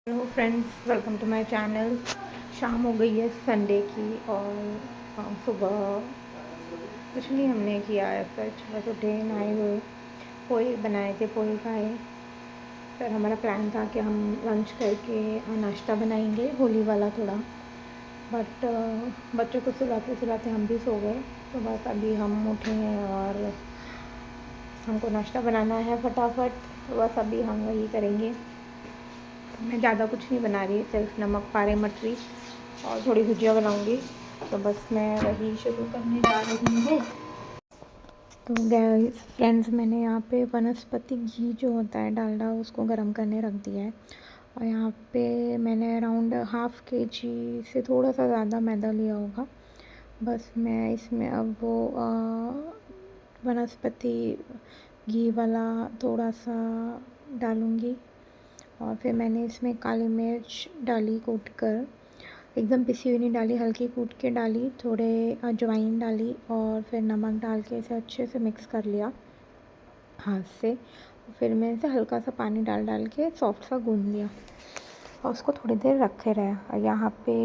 Hello friends, welcome to my channel. शाम हो गई है संडे की और सुबह कुछ नहीं हमने किया है। सच बस उठे नहाए हुए, पोहे बनाए थे, पोहे खाए। फिर हमारा प्लान था कि हम लंच करके नाश्ता बनाएंगे होली वाला थोड़ा, बट बच्चों को सुलाते सुलाते हम भी सो गए। तो बस अभी हम उठे हैं और हमको नाश्ता बनाना है फटाफट। तो बस अभी हम वही करेंगे। मैं ज़्यादा कुछ नहीं बना रही, सिर्फ नमक पारे मटरी और थोड़ी भुजिया बनाऊंगी। तो बस मैं वही शुरू करने जा रही हूँ। तो गैस फ्रेंड्स, मैंने यहाँ पे वनस्पति घी जो होता है डालडा, उसको गर्म करने रख दिया है। और यहाँ पे मैंने अराउंड ½ kg से थोड़ा सा ज़्यादा मैदा लिया होगा। बस मैं इसमें अब वो वनस्पति घी वाला थोड़ा सा डालूँगी। और फिर मैंने इसमें काली मिर्च डाली कूट कर, एकदम पिसी हुई नहीं डाली, हल्की कूट के डाली, थोड़े अजवाइन डाली और फिर नमक डाल के इसे अच्छे से मिक्स कर लिया हाथ से। फिर मैं इसे हल्का सा पानी डाल डाल के सॉफ्ट सा गूंद लिया और उसको थोड़ी देर रखे रहे। यहाँ पे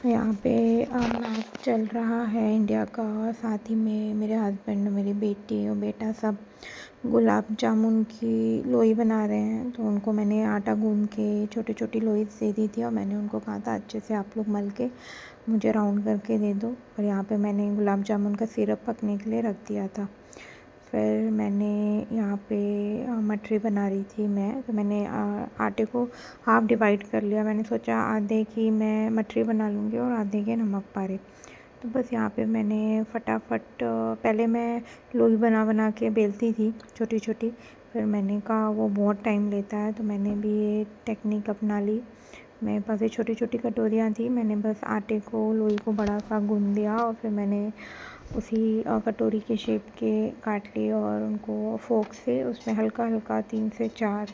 मैच चल रहा है इंडिया का, और साथ ही में मेरे हस्बैंड, मेरी बेटी और बेटा सब गुलाब जामुन की लोई बना रहे हैं। तो उनको मैंने आटा गूंद के छोटी छोटी लोई दे दी थी और मैंने उनको कहा था अच्छे से आप लोग मल के मुझे राउंड करके दे दो। और यहाँ पे मैंने गुलाब जामुन का सिरप पकने के लिए रख दिया था। फिर मैंने यहाँ पे मठरी बना रही थी मैं, तो मैंने आटे को हाफ डिवाइड कर लिया। मैंने सोचा आधे की मैं मठरी बना लूँगी और आधे के नमक पारे। तो बस यहाँ पे मैंने फटाफट पहले मैं लोई बना बना के बेलती थी छोटी छोटी। फिर मैंने कहा वो बहुत टाइम लेता है, तो मैंने भी ये टेक्निक अपना ली। मेरे पास ये छोटी छोटी कटोरियाँ थी, मैंने बस आटे को लोई को बड़ा सा गूंद दिया और फिर मैंने उसी कटोरी के शेप के काट लिए और उनको फोक से उसमें हल्का हल्का 3 से 4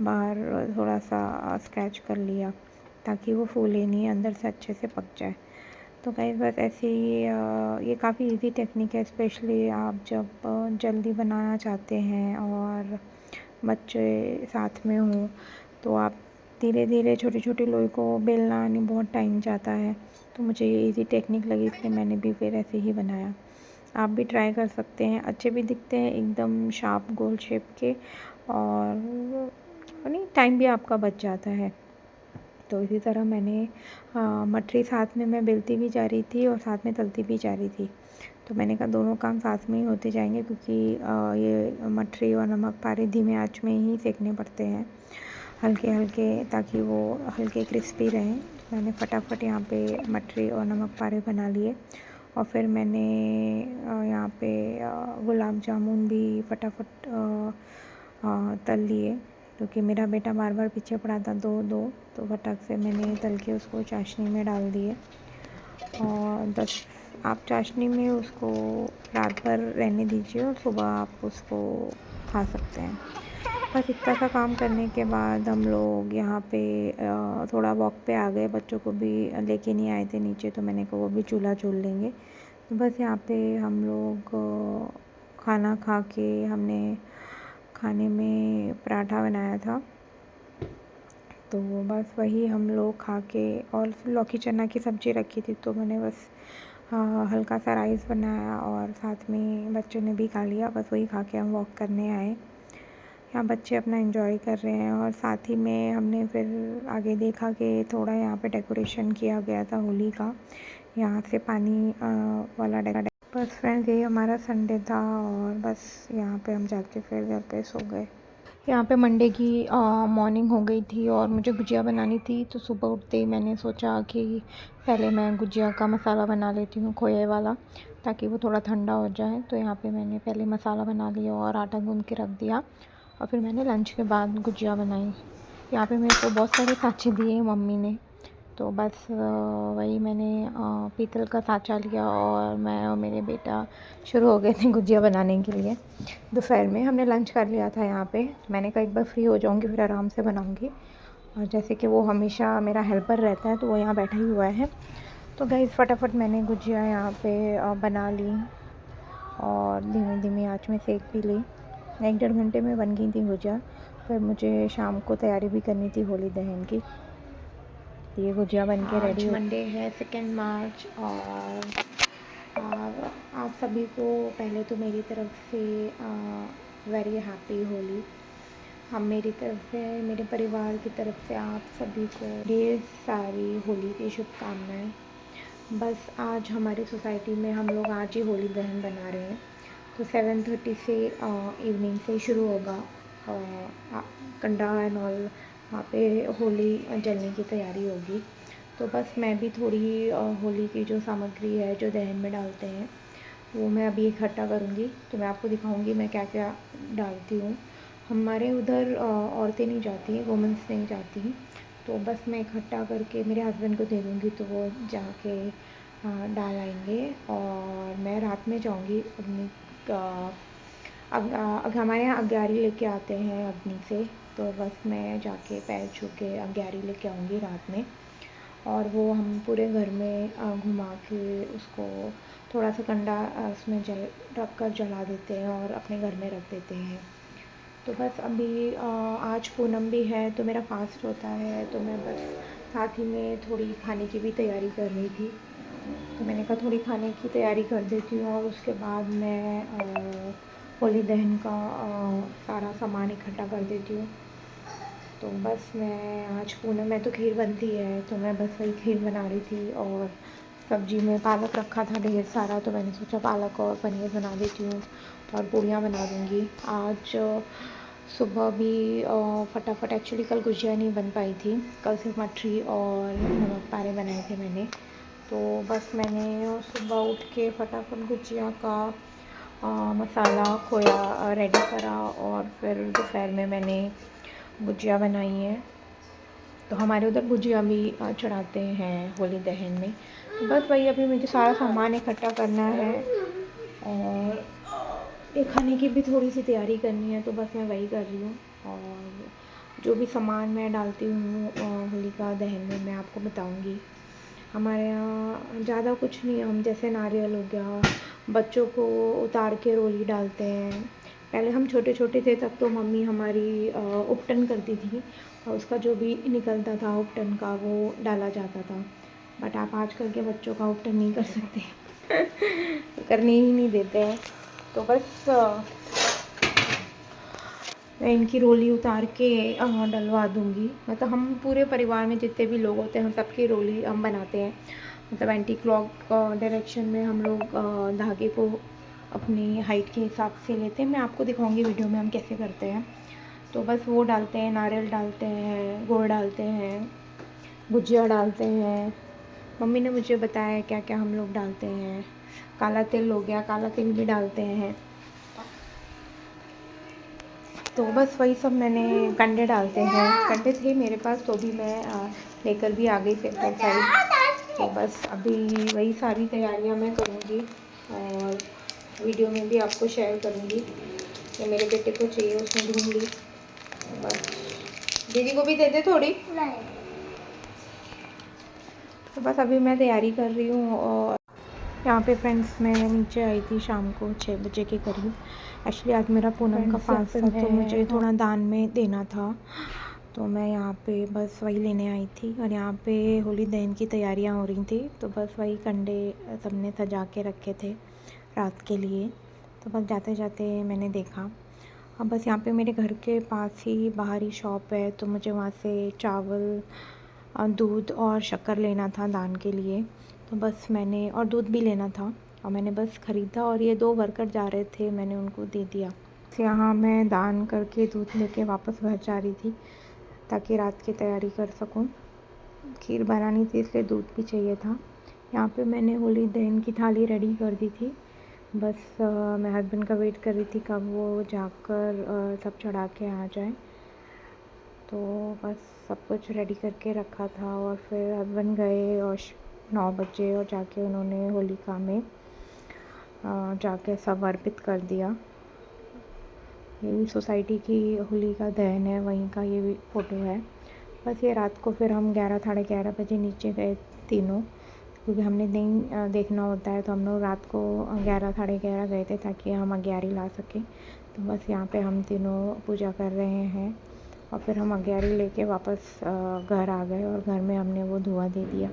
बार थोड़ा सा स्क्रैच कर लिया, ताकि वो फूले नहीं, अंदर से अच्छे से पक जाए। तो गाइस बस ऐसे ही ये काफ़ी इजी टेक्निक है, स्पेशली आप जब जल्दी बनाना चाहते हैं और बच्चे साथ में हों, तो आप धीरे धीरे छोटी छोटी लोई को बेलना नहीं बहुत टाइम जाता है। तो मुझे ये इजी टेक्निक लगी, इसलिए मैंने भी फिर ऐसे ही बनाया। आप भी ट्राई कर सकते हैं, अच्छे भी दिखते हैं एकदम शार्प गोल शेप के, और नहीं टाइम भी आपका बच जाता है। तो इसी तरह मैंने मठरी साथ में मैं बेलती भी जा रही थी और साथ में तलती भी जा रही थी। तो मैंने कहा दोनों काम साथ में ही होते जाएंगे, क्योंकि ये मठरी और नमक पारे धीमे आंच में ही सेकने पड़ते हैं, हल्के हल्के, ताकि वो हल्के क्रिस्पी रहें। मैंने फटाफट यहाँ पे मठरी और नमक पारे बना लिए और फिर मैंने यहाँ पे गुलाब जामुन भी फटाफट तल लिए, क्योंकि मेरा बेटा बार बार पीछे पड़ा था दो दो, तो फटाक से मैंने तल के उसको चाशनी में डाल दिए। और 10 आप चाशनी में उसको रात भर रहने दीजिए और सुबह आप उसको खा सकते हैं। बस इतना सा काम करने के बाद हम लोग यहाँ पे थोड़ा वॉक पे आ गए। बच्चों को भी लेके नहीं आए थे नीचे, तो मैंने कहा वो भी चूल्हा झूल लेंगे। तो बस यहाँ पे हम लोग खाना खा के, हमने खाने में पराठा बनाया था, तो बस वही हम लोग खा के, और लौकी चना की सब्ज़ी रखी थी, तो मैंने बस हल्का सा राइस बनाया और साथ में बच्चों ने भी खा लिया। बस वही खा के हम वॉक करने आए। यहाँ बच्चे अपना एंजॉय कर रहे हैं और साथ ही में हमने फिर आगे देखा कि थोड़ा यहाँ पे डेकोरेशन किया गया था होली का, यहाँ से पानी वाला डेकोरेशन। बस फ्रेंड्स, यही हमारा संडे था और बस यहाँ पे हम जाके फिर घर पे सो गए। यहाँ पे मंडे की मॉर्निंग हो गई थी और मुझे गुजिया बनानी थी। तो सुबह उठते ही मैंने सोचा कि पहले मैं गुजिया का मसाला बना लेती हूँ, खोए वाला, ताकि वो थोड़ा ठंडा हो जाए। तो यहाँ पे मैंने पहले मसाला बना लिया और आटा गूंद के रख दिया, और फिर मैंने लंच के बाद गुजिया बनाई। यहाँ पे मेरे को बहुत सारे साँचे दिए मम्मी ने, तो बस वही मैंने पीतल का साँचा लिया और मैं और मेरे बेटा शुरू हो गए थे गुजिया बनाने के लिए। दोपहर में हमने लंच कर लिया था यहाँ पे। मैंने कहा एक बार फ्री हो जाऊँगी फिर आराम से बनाऊँगी, और जैसे कि वो हमेशा मेरा हेल्पर रहता है, तो वो यहाँ बैठा ही हुआ है। तो गाइस फटाफट मैंने गुजिया यहाँ पे बना ली और धीमी धीमी आँच में सेक भी ली। 1 डेढ़ घंटे में बन गई थी गुजिया। फिर मुझे शाम को तैयारी भी करनी थी होली दहन की। ये गुजिया बन के रेडी हो। मंडे है 2 मार्च और आप सभी को पहले तो मेरी तरफ से वेरी हैप्पी होली। हम मेरी तरफ से, मेरे परिवार की तरफ से आप सभी को ढेर सारी होली की शुभकामनाएँ। बस आज हमारी सोसाइटी में हम लोग आज ही होली दहन बना रहे हैं, तो 7:30 से इवनिंग से शुरू होगा कंडा एंड ऑल, वहाँ पे होली जलने की तैयारी होगी। तो बस मैं भी थोड़ी होली की जो सामग्री है जो दहन में डालते हैं वो मैं अभी इकट्ठा करूँगी, तो मैं आपको दिखाऊँगी मैं क्या क्या डालती हूँ। हमारे उधर औरतें नहीं जाती हैं, वुमेंस नहीं जाती, तो बस मैं इकट्ठा करके मेरे हस्बैंड को दे दूँगी, तो वो जाके डाल आएंगे। और मैं रात में जाऊँगी अपनी हमारे यहाँ अग्यारी लेके आते हैं अग्नि से, तो बस मैं जाके पैर छू के अग्यारी लेके आऊँगी रात में, और वो हम पूरे घर में घुमा के उसको थोड़ा सा कंडा उसमें रख कर जला देते हैं और अपने घर में रख देते हैं। तो बस अभी आज पूनम भी है तो मेरा फास्ट होता है, तो मैं बस साथ ही में थोड़ी खाने की भी तैयारी कर रही थी, तो मैंने कहा थोड़ी खाने की तैयारी कर देती हूँ और उसके बाद मैं होली दहन का सारा सामान इकट्ठा कर देती हूँ। तो बस मैं आज पूनम में तो खीर बनती है, तो मैं बस वही खीर बना रही थी, और सब्ज़ी में पालक रखा था ढेर सारा, तो मैंने सोचा पालक और पनीर बना देती हूँ और पूड़ियाँ बना दूँगी। आज सुबह भी फटाफट, एक्चुअली कल गुजिया नहीं बन पाई थी, कल सिर्फ मठरी और नमक पारे बनाए थे मैंने, तो बस मैंने सुबह उठ के फटाफट गुजिया का मसाला खोया रेडी करा, और फिर दोपहर में मैंने गुजिया बनाई है। तो हमारे उधर गुजिया भी चढ़ाते हैं होली दहन में। तो बस वही अभी मुझे सारा सामान इकट्ठा करना है और ये खाने की भी थोड़ी सी तैयारी करनी है, तो बस मैं वही कर रही हूँ। और जो भी सामान मैं डालती हूँ होलिका दहन में मैं आपको बताऊँगी। हमारे यहाँ ज़्यादा कुछ नहीं, हम जैसे नारियल हो गया, बच्चों को उतार के रोली डालते हैं। पहले हम छोटे छोटे थे तब तो मम्मी हमारी उपटन करती थी, और उसका जो भी निकलता था उपटन का वो डाला जाता था, बट आप आजकल के बच्चों का उपटन नहीं कर सकते तो करने ही नहीं देते हैं। तो बस मैं इनकी रोली उतार के डलवा दूँगी। मतलब हम पूरे परिवार में जितने भी लोग होते हैं हम सबकी रोली हम बनाते हैं, मतलब एंटी क्लॉक डायरेक्शन में हम लोग धागे को अपनी हाइट के हिसाब से लेते हैं। मैं आपको दिखाऊंगी वीडियो में हम कैसे करते हैं। तो बस वो डालते हैं, नारियल डालते हैं, गुड़ डालते हैं, गुजिया डालते हैं। मम्मी ने मुझे बताया क्या क्या हम लोग डालते हैं। काला तिल हो गया, काला तिल भी डालते हैं। तो बस वही सब मैंने कंडे डालते हैं, कंडे थे मेरे पास तो भी मैं लेकर भी आ गई सेक्टर साइड। तो बस अभी वही सारी तैयारियां मैं करूँगी और वीडियो में भी आपको शेयर करूँगी। ये मेरे बेटे को चाहिए, उसने ढूंढ ली। बस दीदी को भी दे दे थोड़ी। तो बस अभी मैं तैयारी कर रही हूँ। और यहाँ पे फ्रेंड्स मैं नीचे आई थी शाम को 6 बजे के करीब। एक्चुअली आज मेरा पूनम का फास्ट था, तो मुझे थोड़ा दान में देना था, तो मैं यहाँ पे बस वही लेने आई थी। और यहाँ पे होली दहन की तैयारियाँ हो रही थी, तो बस वही कंडे सबने सजा के रखे थे रात के लिए। तो बस जाते जाते मैंने देखा। अब बस यहाँ पे मेरे घर के पास ही बाहरी शॉप है, तो मुझे वहाँ से चावल, दूध और शक्कर लेना था दान के लिए। तो बस मैंने, और दूध भी लेना था, और मैंने बस ख़रीदा, और ये 2 वर्कर जा रहे थे, मैंने उनको दे दिया। तो यहाँ मैं दान करके दूध लेके वापस घर जा रही थी ताकि रात की तैयारी कर सकूँ। खीर बनानी थी इसलिए दूध भी चाहिए था। यहाँ पे मैंने होली दहन की थाली रेडी कर दी थी। बस मैं हस्बैंड का वेट कर रही थी कब वो जाकर सब चढ़ा के आ जाए। तो बस सब कुछ रेडी करके रखा था, और फिर हस्बैंड गए और 9 बजे, और जाके उन्होंने होलिका में जाके सब अर्पित कर दिया। यही सोसाइटी की होलिका दहन है, वहीं का ये फ़ोटो है। बस ये रात को फिर हम 11 साढ़े 11 बजे नीचे गए तीनों, क्योंकि हमने दिन देखना होता है, तो हम लोग रात को 11 साढ़े 11 गए थे ताकि हम अग्यारी ला सकें। तो बस यहाँ पे हम तीनों पूजा कर रहे हैं। और फिर हम अग्यारी लेके वापस घर आ गए और घर में हमने वो धुआं दे दिया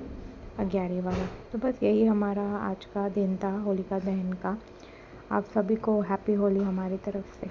अग्यारी वाला। तो बस यही हमारा आज का दिन था होलिका दहन का। आप सभी को हैप्पी होली हमारी तरफ से।